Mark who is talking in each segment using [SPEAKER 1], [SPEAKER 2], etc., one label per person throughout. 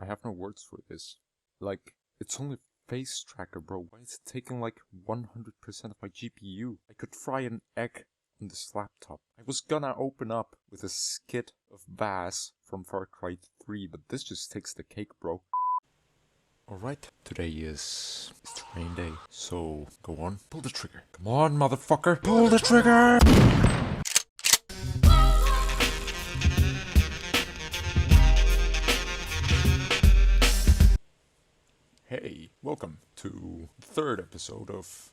[SPEAKER 1] I have no words for this. Like, it's only face tracker, bro. Why is it taking like 100% of my GPU? I could fry an egg on this laptop. I was gonna open up with a skit of Bass from Far Cry 3, but this just takes the cake, bro. Alright, today is train day, so go on, pull the trigger. Come on, motherfucker, pull the trigger! Hey, welcome to the third episode of...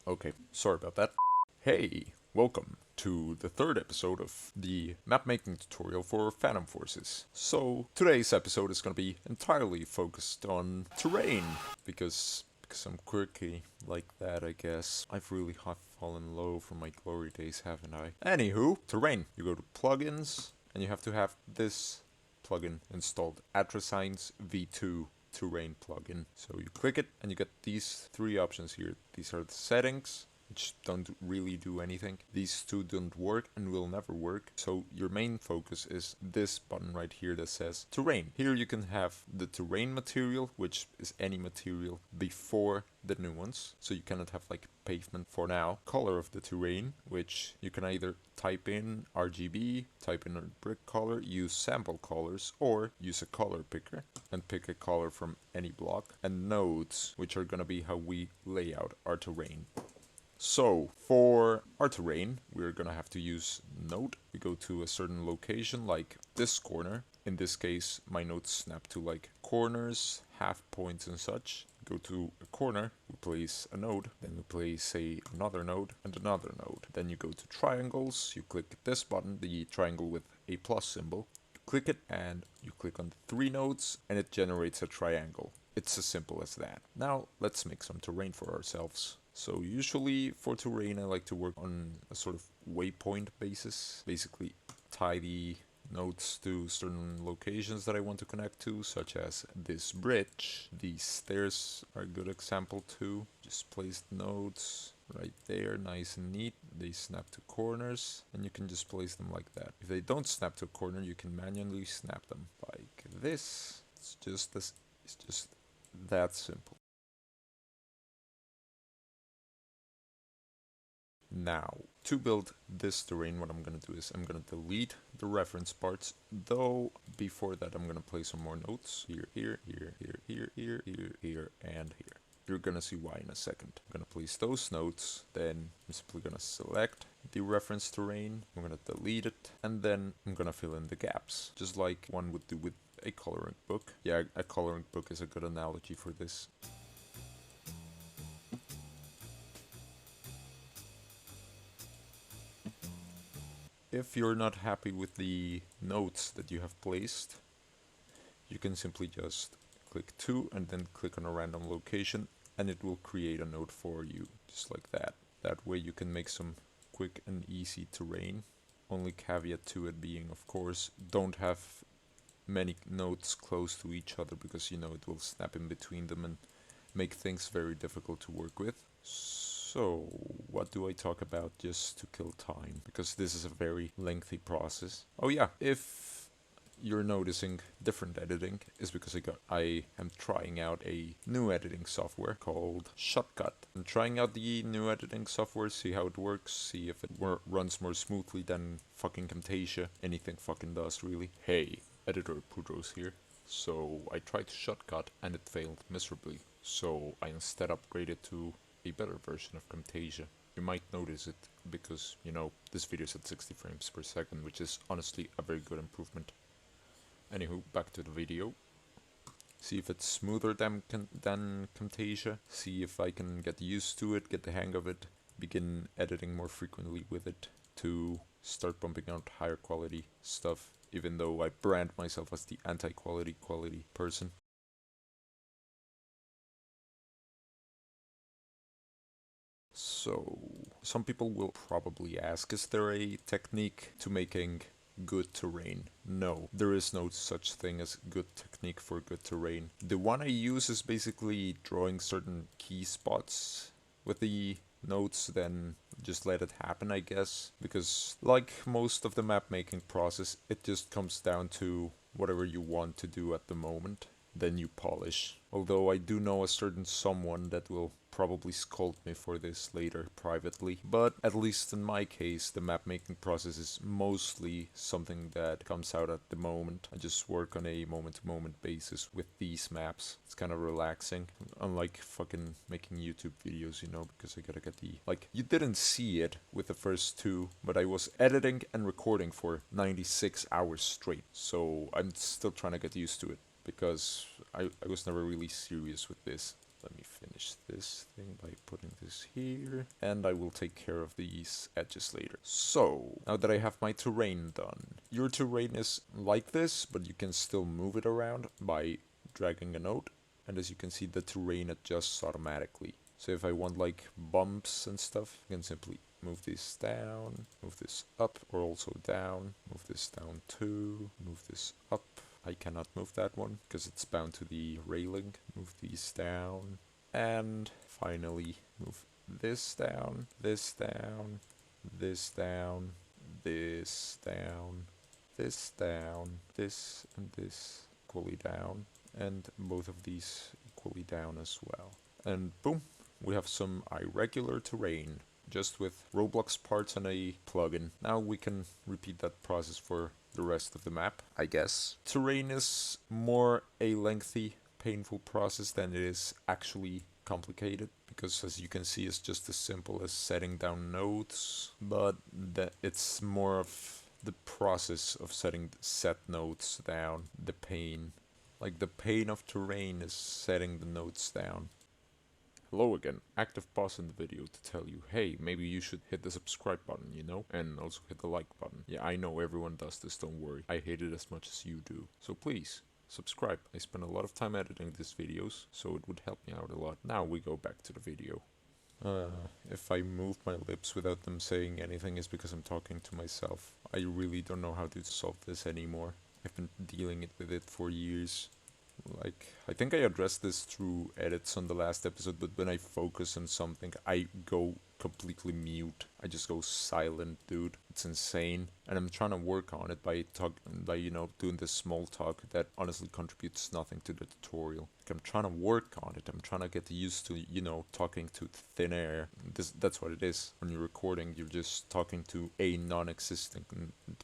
[SPEAKER 1] okay, sorry about that. Hey, welcome to the third episode of the map making tutorial for Phantom Forces. So, today's episode is going to be entirely focused on terrain, because I'm quirky like that, I guess. I've really fallen low from my glory days, haven't I? Anywho, terrain. You go to plugins, and you have to have this plugin installed, Atrasines V2 terrain plugin. So you click it and you get these three options here. These are the settings, which don't really do anything. These two don't work and will never work. So your main focus is this button right here that says terrain. Here you can have the terrain material, which is any material before the new ones. So you cannot have like pavement for now. Color of the terrain, which you can either type in RGB, type in a brick color, use sample colors, or use a color picker and pick a color from any block. And nodes, which are gonna be how we lay out our terrain. So, for our terrain, we're gonna have to use node. We go to a certain location, like this corner. In this case, my nodes snap to like corners, half points and such. Go to a corner, we place a node, then we place, say, another node and another node. Then you go to triangles, you click this button, the triangle with a plus symbol. You click it and you click on the three nodes and it generates a triangle. It's as simple as that. Now, let's make some terrain for ourselves. So usually for terrain I like to work on a sort of waypoint basis. Basically tie the nodes to certain locations that I want to connect to, such as this bridge. These stairs are a good example too. Just place the nodes right there, nice and neat. They snap to corners and you can just place them like that. If they don't snap to a corner, you can manually snap them like this. It's just that simple. Now, to build this terrain, what I'm going to do is I'm going to delete the reference parts, though before that I'm going to place some more nodes here, here, here, here, here, here, here, here, and here. You're going to see why in a second. I'm going to place those nodes, then I'm simply going to select the reference terrain, I'm going to delete it, and then I'm going to fill in the gaps, just like one would do with a coloring book. Yeah, a coloring book is a good analogy for this. If you're not happy with the nodes that you have placed, you can simply just click 2 and then click on a random location and it will create a node for you, just like that. That way you can make some quick and easy terrain. Only caveat to it being, of course, don't have many nodes close to each other because you know it will snap in between them and make things very difficult to work with. So, what do I talk about just to kill time? Because this is a very lengthy process. Oh yeah, if you're noticing different editing, is because I am trying out a new editing software called Shotcut. I'm trying out the new editing software, see how it works, see if it runs more smoothly than fucking Camtasia. Anything fucking does, really. Hey, editor poodros here. So, I tried Shotcut and it failed miserably. So, I instead upgraded to a better version of Camtasia. You might notice it because, you know, this video is at 60 frames per second, which is honestly a very good improvement. Anywho, back to the video. See if it's smoother than Camtasia. See if I can get used to it, get the hang of it, begin editing more frequently with it to start bumping out higher quality stuff, even though I brand myself as the anti-quality person. So, some people will probably ask, is there a technique to making good terrain? No, there is no such thing as good technique for good terrain. The one I use is basically drawing certain key spots with the notes, then just let it happen, I guess. Because like most of the map making process, it just comes down to whatever you want to do at the moment, then you polish. Although I do know a certain someone that will probably scold me for this later privately. But at least in my case, the map making process is mostly something that comes out at the moment. I just work on a moment to moment basis with these maps. It's kind of relaxing. Unlike fucking making YouTube videos, you know, because I gotta get the... Like, you didn't see it with the first two, but I was editing and recording for 96 hours straight. So I'm still trying to get used to it, because I was never really serious with this. Let me finish this thing by putting this here, and I will take care of these edges later. So, now that I have my terrain done, your terrain is like this, but you can still move it around by dragging a node, and as you can see, the terrain adjusts automatically. So if I want like bumps and stuff, I can simply move this down, move this up, or also down, move this down too, move this up. I cannot move that one because it's bound to the railing. Move these down. And finally move this down, this down, this down, this down, this down, this and this equally down. And both of these equally down as well. And boom, we have some irregular terrain, just with Roblox parts and a plugin. Now we can repeat that process for the rest of the map, I guess. Terrain is more a lengthy, painful process than it is actually complicated, because as you can see, it's just as simple as setting down nodes, but it's more of the process of set nodes down, the pain. Like, the pain of terrain is setting the nodes down. Hello again, active pause in the video to tell you, hey, maybe you should hit the subscribe button, you know? And also hit the like button. Yeah, I know everyone does this, don't worry. I hate it as much as you do. So please, subscribe. I spend a lot of time editing these videos, so it would help me out a lot. Now we go back to the video. If I move my lips without them saying anything, is because I'm talking to myself. I really don't know how to solve this anymore. I've been dealing with it for years. Like, I think I addressed this through edits on the last episode, but when I focus on something, I go completely mute. I just go silent, dude. It's insane. And I'm trying to work on it by you know, doing this small talk that honestly contributes nothing to the tutorial. Like, I'm trying to work on it. I'm trying to get used to, you know, talking to thin air. That's what it is. When you're recording, you're just talking to a non-existent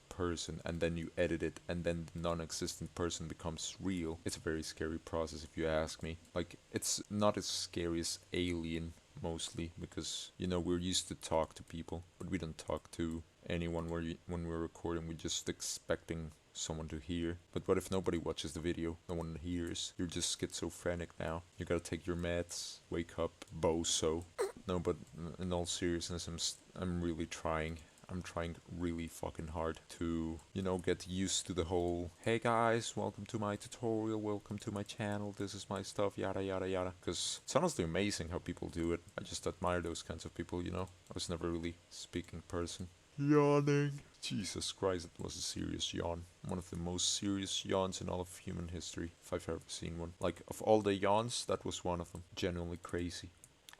[SPEAKER 1] person, and then you edit it, and then the non-existent person becomes real. It's a very scary process, if you ask me. Like, it's not as scary as Alien, mostly, because, you know, we're used to talk to people, but we don't talk to anyone when we're recording. We're just expecting someone to hear. But what if nobody watches the video? No one hears. You're just schizophrenic now. You gotta take your meds. Wake up, bozo. No, but in all seriousness, I'm really trying. I'm trying really fucking hard to, you know, get used to the whole, hey guys, welcome to my tutorial, welcome to my channel, this is my stuff, yada yada yada. Because it's honestly amazing how people do it. I just admire those kinds of people, you know. I was never really a speaking person. Yawning. Jesus Christ, it was a serious yawn. One of the most serious yawns in all of human history, if I've ever seen one. Like, of all the yawns, that was one of them. Genuinely crazy.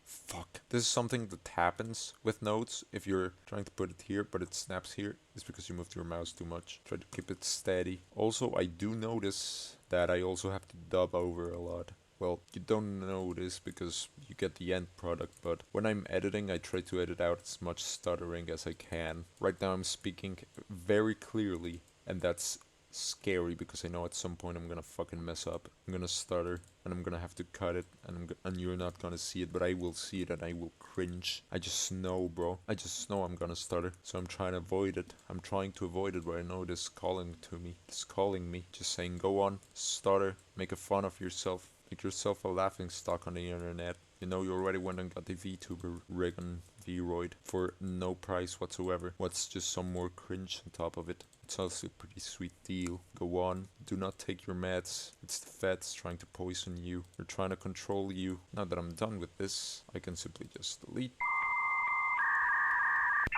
[SPEAKER 1] Fuck. This is something that happens with nodes if you're trying to put it here, but it snaps here. It's because you moved your mouse too much. Try to keep it steady. Also, I do notice that I also have to dub over a lot. Well, you don't notice because you get the end product, but when I'm editing, I try to edit out as much stuttering as I can. Right now I'm speaking very clearly, and that's scary because I know at some point I'm gonna fucking mess up. I'm gonna stutter, and I'm gonna have to cut it, and you're not gonna see it, but I will see it and I will cringe. I just know, bro. I just know I'm gonna stutter, so I'm trying to avoid it. I'm trying to avoid it, but I know it is calling to me. It's calling me, just saying, go on, stutter, make a fun of yourself. Make yourself a laughing stock on the internet. You know, you already went and got the VTuber rig on V-Roid for no price whatsoever. What's just some more cringe on top of it? It's also a pretty sweet deal. Go on, do not take your meds. It's the feds trying to poison you. They're trying to control you. Now that I'm done with this, I can simply just delete.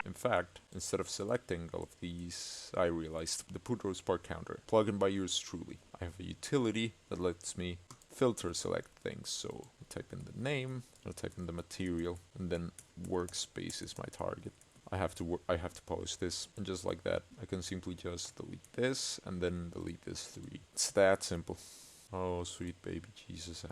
[SPEAKER 1] In fact, instead of selecting all of these, I realized the poodros part counter, plugin by yours truly. I have a utility that lets me filter select things. So I'll type in the name, I'll type in the material, and then workspace is my target. I have to polish this, and just like that, I can simply just delete this and then delete this 3. It's that simple. Oh, sweet baby Jesus,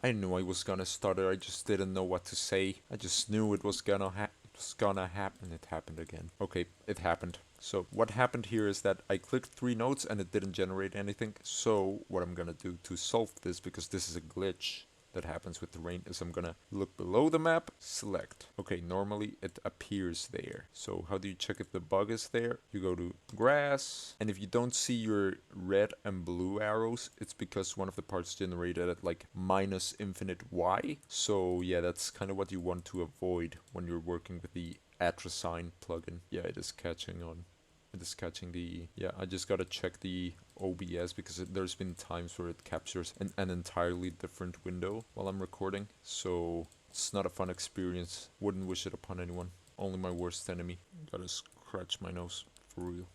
[SPEAKER 1] I knew I was gonna stutter. I just didn't know what to say. I just knew it was gonna happen. It happened again. Okay, it happened. So what happened here is that I clicked 3 nodes and it didn't generate anything. So what I'm gonna do to solve this, because this is a glitch that happens with terrain, is I'm gonna look below the map, select. Okay, normally it appears there. So how do you check if the bug is there? You go to grass, and if you don't see your red and blue arrows, it's because one of the parts generated at like -y. So yeah, that's kind of what you want to avoid when you're working with the atrazine plugin. Yeah, it is catching on. It is catching the... Yeah, I just gotta check the OBS because there's been times where it captures an entirely different window while I'm recording. So it's not a fun experience. Wouldn't wish it upon anyone. Only my worst enemy. Gotta scratch my nose for real.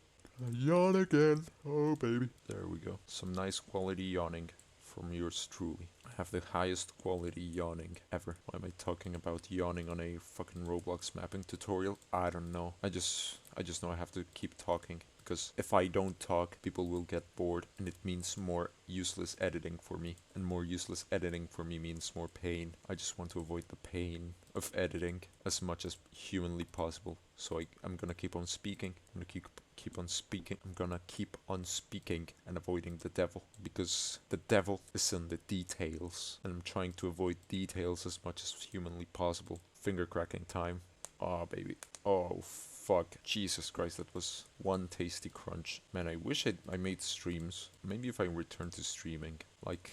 [SPEAKER 1] Yawn again. Oh baby. There we go. Some nice quality yawning from yours truly. I have the highest quality yawning ever. Why am I talking about yawning on a fucking Roblox mapping tutorial? I don't know. I just know I have to keep talking, because if I don't talk, people will get bored, and it means more useless editing for me. And more useless editing for me means more pain. I just want to avoid the pain of editing as much as humanly possible. So I'm gonna keep on speaking. I'm gonna keep on speaking. I'm gonna keep on speaking and avoiding the devil, because the devil is in the details, and I'm trying to avoid details as much as humanly possible. Finger cracking time. Oh baby. Oh fuck. Jesus Christ, that was one tasty crunch. Man, I wish I made streams. Maybe if I return to streaming, like,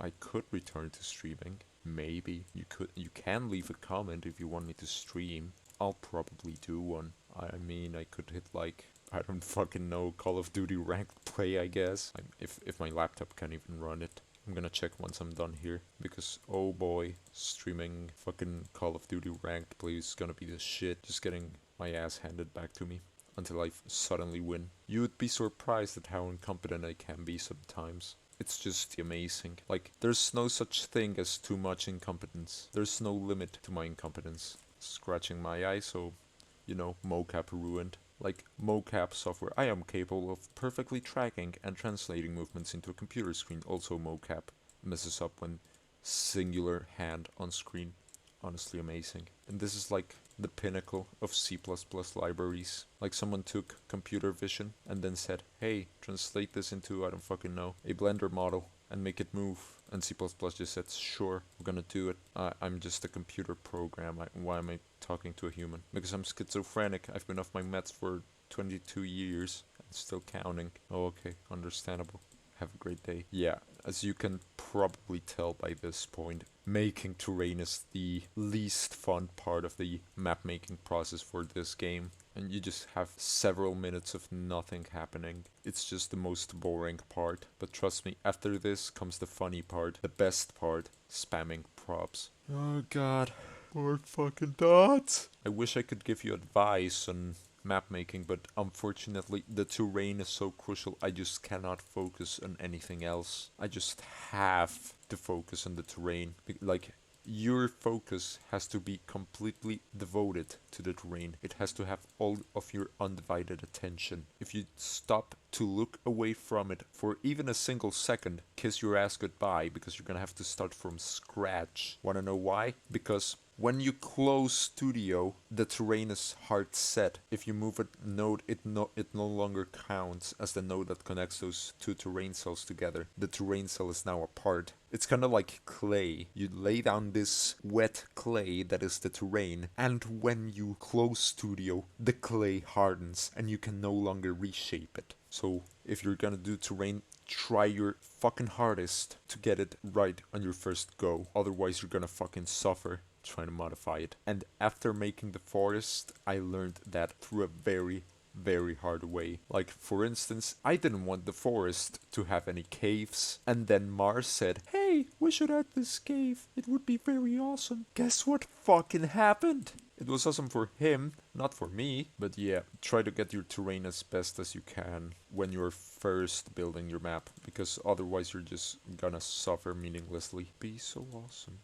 [SPEAKER 1] I could return to streaming. Maybe you can leave a comment if you want me to stream. I'll probably do one. I mean, I could hit like, I don't fucking know, Call of Duty ranked play, I guess. If my laptop can even run it. I'm gonna check once I'm done here, because oh boy, streaming fucking Call of Duty ranked play is gonna be the shit. Just getting my ass handed back to me until I suddenly win. You would be surprised at how incompetent I can be sometimes. It's just amazing. Like, there's no such thing as too much incompetence. There's no limit to my incompetence. Scratching my eye, so, you know, mocap ruined. Like mocap software, I am capable of perfectly tracking and translating movements into a computer screen. Also mocap messes up when singular hand on screen. Honestly amazing. And this is like the pinnacle of C++ libraries. Like someone took computer vision and then said, hey, translate this into, I don't fucking know, a Blender model and make it move. And C++ just said, sure, we're gonna do it. I'm just a computer program. Why am I talking to a human? Because I'm schizophrenic. I've been off my meds for 22 years and still counting. Oh, okay, understandable. Have a great day. Yeah, as you can probably tell by this point, making terrain is the least fun part of the map making process for this game. And you just have several minutes of nothing happening. It's just the most boring part. But trust me, after this comes the funny part, the best part, spamming props. Oh god, more fucking dots. I wish I could give you advice on map making, but unfortunately the terrain is so crucial. I just cannot focus on anything else. I just have to focus on the terrain. Like, your focus has to be completely devoted to the terrain. It has to have all of your undivided attention. If you stop to look away from it for even a single second, kiss your ass goodbye, because you're gonna have to start from scratch. Wanna know why? Because when you close Studio, the terrain is hard set. If you move a node, it no longer counts as the node that connects those two terrain cells together. The terrain cell is now apart. It's kind of like clay. You lay down this wet clay that is the terrain, and when you close Studio, the clay hardens and you can no longer reshape it. So if you're gonna do terrain, try your fucking hardest to get it right on your first go. Otherwise you're gonna fucking suffer trying to modify it. And after making the forest, I learned that through a very, very hard way. Like, for instance, I didn't want the forest to have any caves, and then Mars said, hey, we should add this cave, it would be very awesome. Guess what fucking happened? It was awesome for him, not for me. But yeah, try to get your terrain as best as you can when you're first building your map, because otherwise you're just gonna suffer meaninglessly. Be so awesome.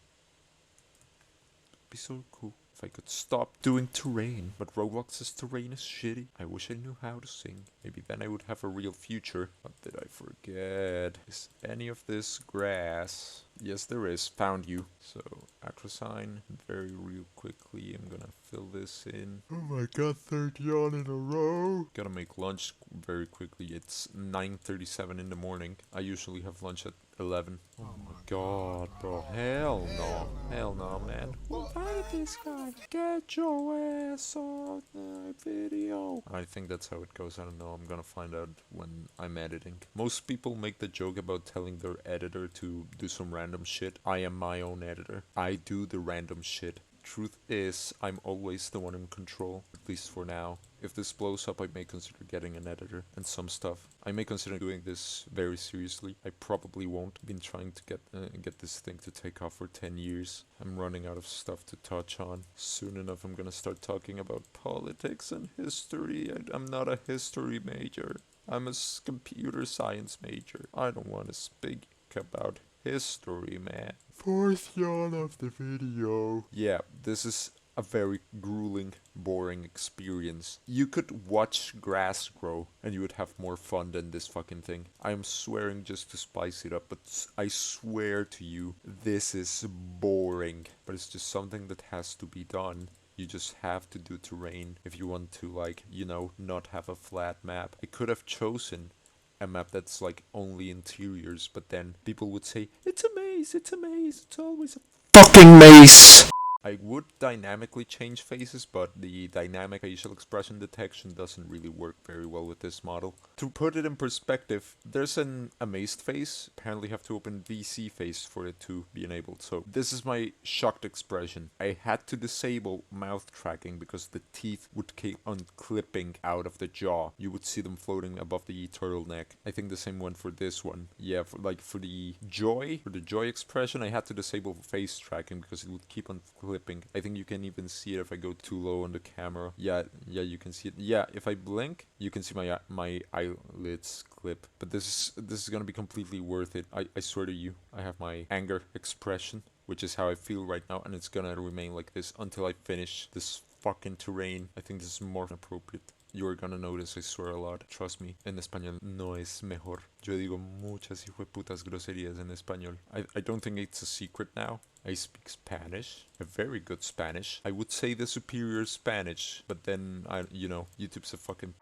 [SPEAKER 1] Be so cool. If I could stop doing terrain. But Roblox's terrain is shitty. I wish I knew how to sing. Maybe then I would have a real future. What did I forget? Is any of this grass? Yes, there is. Found you. So, Atrasign, very real quickly. I'm gonna fill this in. Oh my god, 30 on in a row. Gotta make lunch very quickly. It's 9:37 in the morning. I usually have lunch at 11. Oh my god, bro. Hell no. Hell no, man. Who invited this guy? Get your ass on the video. I think that's how it goes. I don't know. I'm gonna find out when I'm editing. Most people make the joke about telling their editor to do some random shit. I am my own editor. I do the random shit. Truth is, I'm always the one in control, at least for now. If this blows up, I may consider getting an editor and some stuff. I may consider doing this very seriously. I probably won't. Been trying to get this thing to take off for 10 years. I'm running out of stuff to touch on. Soon enough, I'm gonna start talking about politics and history. I'm not a history major. I'm a computer science major. I don't want to speak about history, man. Fourth yawn of the video. Yeah, this is a very grueling, boring experience. You could watch grass grow and you would have more fun than this fucking thing. I'm swearing just to spice it up, but I swear to you, this is boring. But it's just something that has to be done. You just have to do terrain if you want to, like, you know, not have a flat map. I could have chosen a map that's like only interiors, but then people would say, it's a maze, it's a maze, it's always a fucking maze. I would dynamically change faces, but the dynamic facial expression detection doesn't really work very well with this model. To put it in perspective, there's an amazed face. Apparently you have to open VC face for it to be enabled. So this is my shocked expression. I had to disable mouth tracking because the teeth would keep on clipping out of the jaw. You would see them floating above the turtleneck. I think the same one for this one. Yeah, for the joy expression, I had to disable face tracking because it would keep on clipping. I think you can even see it if I go too low on the camera. Yeah, you can see it. Yeah, if I blink, you can see my eyelids clip. But this is gonna be completely worth it. I swear to you. I have my anger expression, which is how I feel right now, and it's gonna remain like this until I finish this fucking terrain. I think this is more appropriate. You're gonna notice I swear a lot. Trust me, en español no es mejor. Yo digo muchas hijueputas groserías en español. I don't think it's a secret now. I speak Spanish, a very good Spanish. I would say the superior Spanish, but then, YouTube's a fucking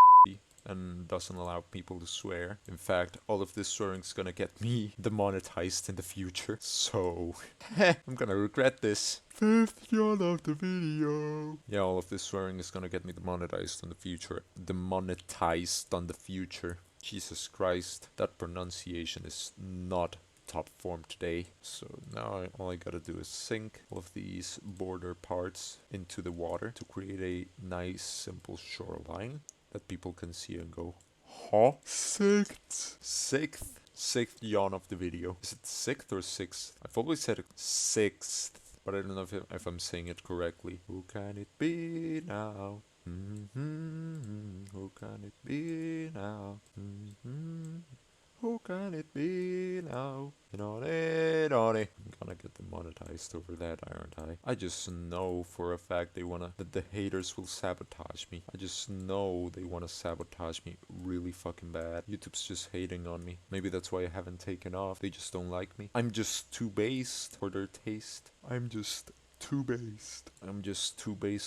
[SPEAKER 1] and doesn't allow people to swear. In fact, all of this swearing's gonna get me demonetized in the future. So, I'm gonna regret this. Fifth yawn of the video. Yeah, all of this swearing is gonna get me demonetized in the future. Demonetized on the future. Jesus Christ, that pronunciation is not top form today. So now all I gotta do is sink all of these border parts into the water to create a nice simple shoreline that people can see and go, huh? Sixth yawn of the video. Is it sixth or sixth? I've always said sixth, but I don't know if I'm saying it correctly. Who can it be now? Who can it be now? Who can it be now? I'm gonna get demonetized over that, aren't I? I just know for a fact that the haters will sabotage me. I just know they wanna sabotage me really fucking bad. YouTube's just hating on me. Maybe that's why I haven't taken off. They just don't like me. I'm just too based for their taste. I'm just too based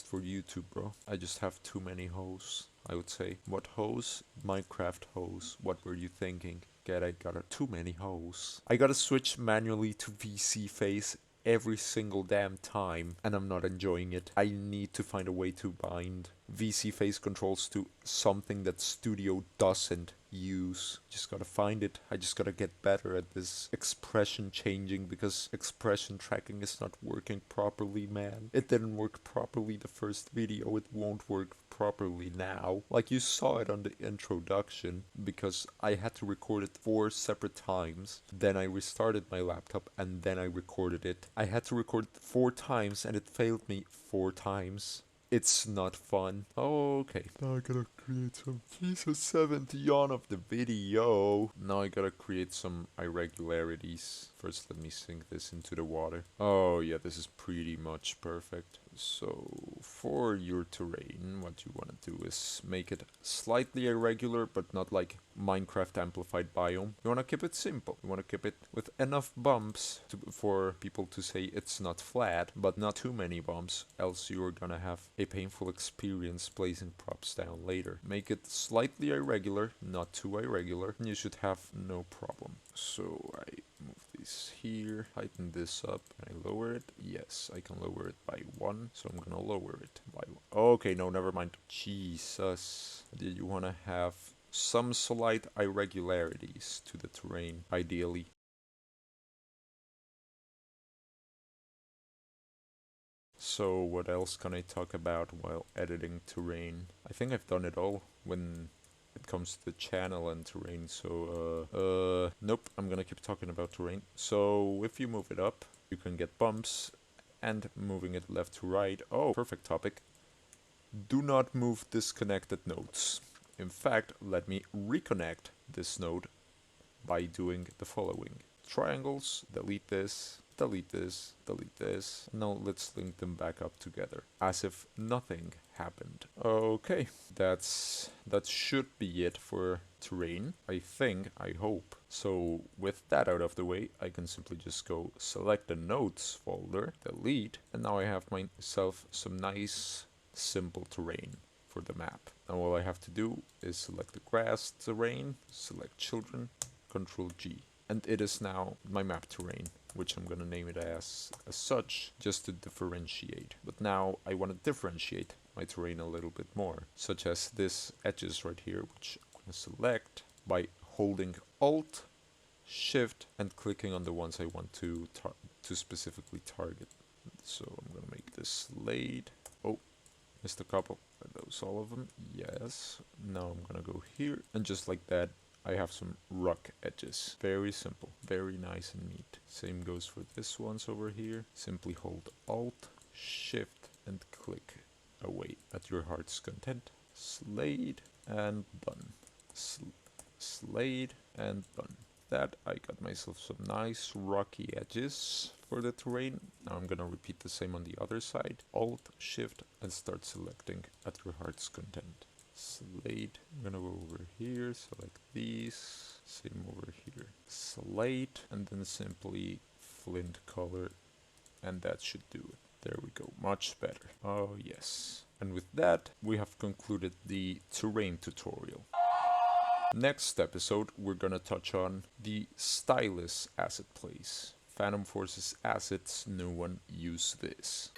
[SPEAKER 1] for YouTube, bro. I just have too many hoes, I would say. What hoes? Minecraft hoes. What were you thinking? I got too many hoes. I gotta switch manually to VC face every single damn time, and I'm not enjoying it. I need to find a way to bind VC face controls to something that Studio doesn't use. Just gotta find it. I just gotta get better at this expression changing, because expression tracking is not working properly, man. It didn't work properly the first video. It won't work properly now. Like you saw it on the introduction, because I had to record it 4 separate times. Then I restarted my laptop and then I recorded it. I had to record 4 times and it failed me 4 times. It's not fun. Okay. Now I gotta create some Jesus 70 on of the video. Now I gotta create some irregularities. First, let me sink this into the water. Oh yeah, this is pretty much perfect. So for your terrain, what you want to do is make it slightly irregular, but not like Minecraft amplified biome. You want to keep it simple. You want to keep it with enough bumps for people to say it's not flat, but not too many bumps, else you're gonna have a painful experience placing props down later. Make it slightly irregular, not too irregular, and you should have no problem. So I move this here, heighten this up, can I lower it? Yes, I can lower it by 1, so I'm gonna lower it by 1. Okay, no, never mind. Jesus. Did you wanna have some slight irregularities to the terrain, ideally? So what else can I talk about while editing terrain? I think I've done it all when it comes to the channel and terrain, so nope, I'm gonna keep talking about terrain. So if you move it up, you can get bumps, and moving it left to right, oh, perfect topic. Do not move disconnected nodes. In fact, let me reconnect this node by doing the following. Triangles, delete this, delete this, delete this. Now let's link them back up together, as if nothing happened. Okay, that should be it for terrain, I think, I hope. So with that out of the way, I can simply just go select the nodes folder, delete, and now I have myself some nice simple terrain for the map. Now all I have to do is select the grass terrain, select children, Control G. And it is now my map terrain, which I'm gonna name it as such, just to differentiate. But now I want to differentiate my terrain a little bit more, such as this edges right here, which I'm gonna select by holding Alt, Shift, and clicking on the ones I want to specifically target. So I'm gonna make this Slade. Oh, missed a couple. Are those all of them? Yes. Now I'm gonna go here, and just like that, I have some rock edges. Very simple, very nice and neat. Same goes for this ones over here. Simply hold Alt, Shift, and click away at your heart's content. Slade, and done. Slade, and done. That, I got myself some nice rocky edges for the terrain. Now I'm gonna repeat the same on the other side. Alt, Shift, and start selecting at your heart's content. Slate, I'm gonna go over here, select these, same over here. Slate, and then simply flint color, and that should do it. There we go, much better. Oh yes. And with that, we have concluded the terrain tutorial. Next episode, we're gonna touch on the stylus asset place. Phantom Forces assets, no one use this.